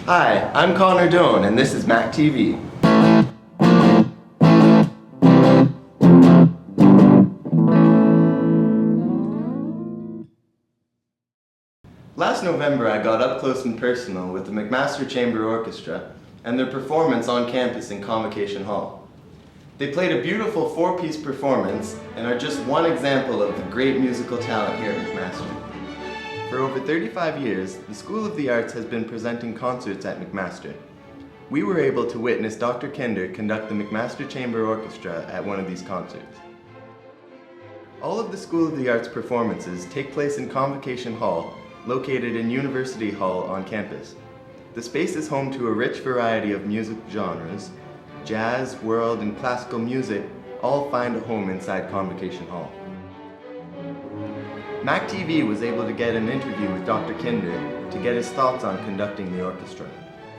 Hi, I'm Conor Doan, and this is Mac TV. Last November, I got up close and personal with the McMaster Chamber Orchestra and their performance on campus in Convocation Hall. They played a beautiful four-piece performance and are just one example of the great musical talent here at McMaster. For over 35 years, the School of the Arts has been presenting concerts at McMaster. We were able to witness Dr. Kinder conduct the McMaster Chamber Orchestra at one of these concerts. All of the School of the Arts performances take place in Convocation Hall, located in University Hall on campus. The space is home to a rich variety of music genres. Jazz, world, and classical music all find a home inside Convocation Hall. Mac TV was able to get an interview with Dr. Kinder to get his thoughts on conducting the orchestra.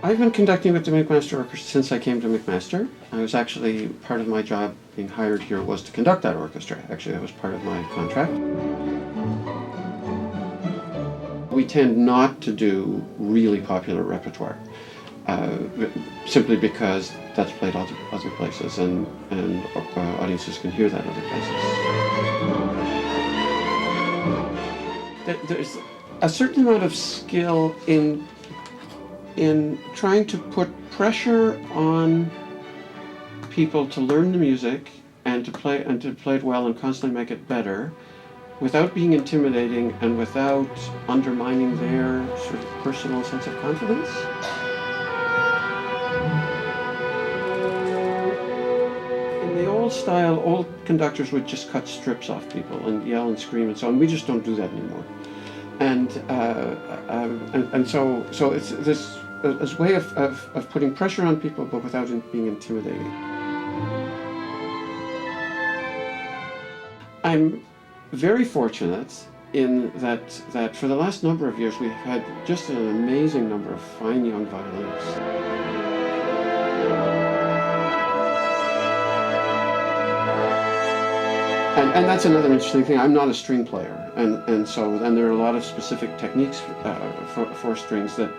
I've been conducting with the McMaster Orchestra since I came to McMaster. I was actually, part of my job being hired here was to conduct that orchestra. Actually, that was part of my contract. We tend not to do really popular repertoire, simply because that's played other places and audiences can hear that other places. There's a certain amount of skill in trying to put pressure on people to learn the music and to play it well and constantly make it better, without being intimidating and without undermining their sort of personal sense of confidence. In the old style, old conductors would just cut strips off people and yell and scream and so on. We just don't do that anymore. And so it's this way of putting pressure on people, but without being intimidating. I'm very fortunate in that for the last number of years we've had just an amazing number of fine young violinists. And that's another interesting thing. I'm not a string player, and so then there are a lot of specific techniques for strings that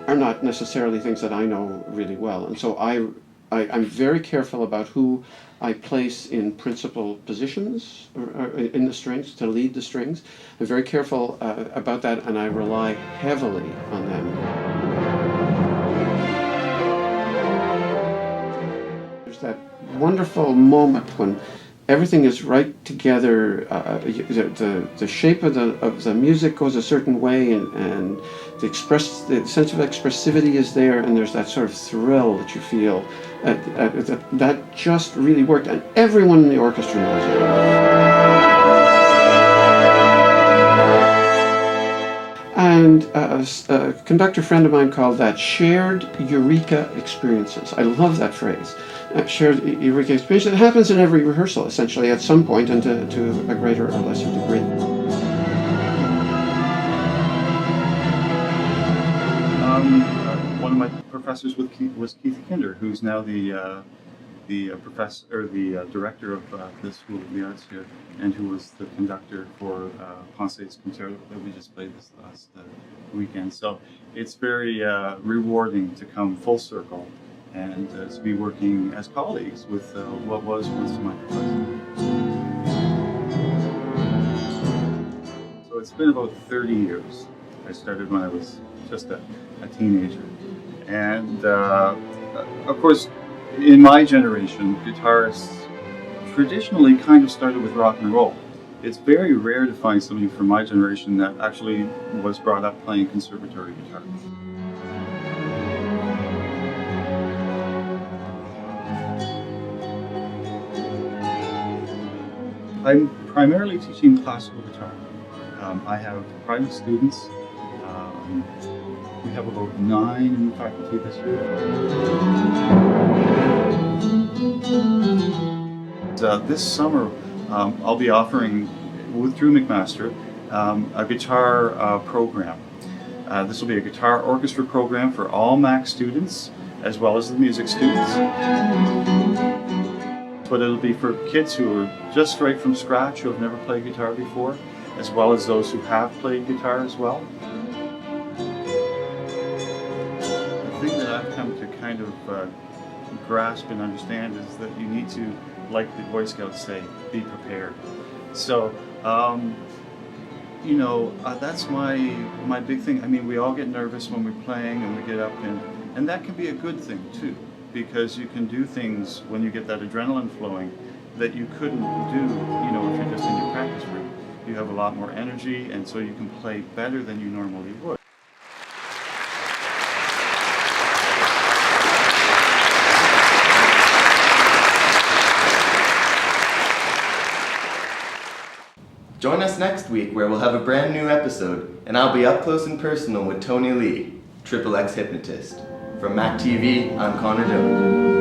are not necessarily things that I know really well. And so I'm very careful about who I place in principal positions in the strings, to lead the strings. I'm very careful about that, and I rely heavily on them. There's that wonderful moment when everything is right together. The shape of the music goes a certain way, and the sense of expressivity is there, and there's that sort of thrill that you feel. That just really worked, and everyone in the orchestra knows it. And a conductor friend of mine called that shared eureka experiences. I love that phrase. Shared eureka experience. It happens in every rehearsal, essentially, at some point, and to a greater or lesser degree. One of my professors was Keith Kinder, who's now the professor or the director of the School of the Arts here, and who was the conductor for Ponce's concerto that we just played this last weekend. So it's very rewarding to come full circle and to be working as colleagues with what was once my professor. So it's been about 30 years. I started when I was just a teenager. And of course, in my generation, guitarists traditionally kind of started with rock and roll. It's very rare to find somebody from my generation that actually was brought up playing conservatory guitar. I'm primarily teaching classical guitar. I have private students. We have about 9 in the faculty this year. This summer, I'll be offering, through McMaster, a guitar program. This will be a guitar orchestra program for all Mac students, as well as the music students. But it'll be for kids who are just straight from scratch, who have never played guitar before, as well as those who have played guitar as well. I've come to kind of grasp and understand is that you need to, like the Boy Scouts say, be prepared. So, you know, that's my big thing. I mean, we all get nervous when we're playing and we get up, and that can be a good thing too, because you can do things when you get that adrenaline flowing that you couldn't do, you know, if you're just in your practice room. You have a lot more energy, and so you can play better than you normally would. Join us next week where we'll have a brand new episode, and I'll be up close and personal with Tony Lee, XXX hypnotist. From Mac TV, I'm Conor Doan.